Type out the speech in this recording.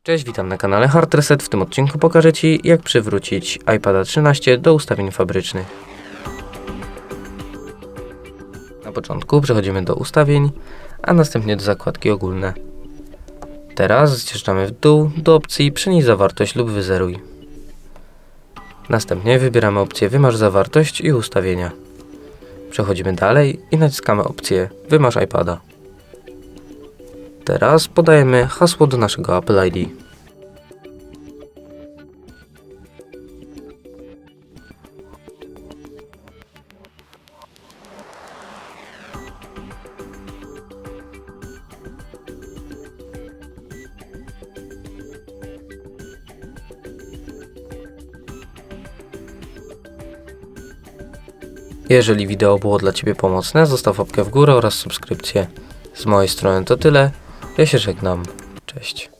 Cześć, witam na kanale HardReset. W tym odcinku pokażę Ci, jak przywrócić iPada 13 do ustawień fabrycznych. Na początku przechodzimy do ustawień, a następnie do zakładki ogólne. Teraz zjeżdżamy w dół do opcji przenieś zawartość lub wyzeruj. Następnie wybieramy opcję wymaż zawartość i ustawienia. Przechodzimy dalej i naciskamy opcję wymaż iPada. Teraz podajemy hasło do naszego Apple ID. Jeżeli wideo było dla Ciebie pomocne, zostaw łapkę w górę oraz subskrypcję. Z mojej strony to tyle. Ja się żegnam. Cześć.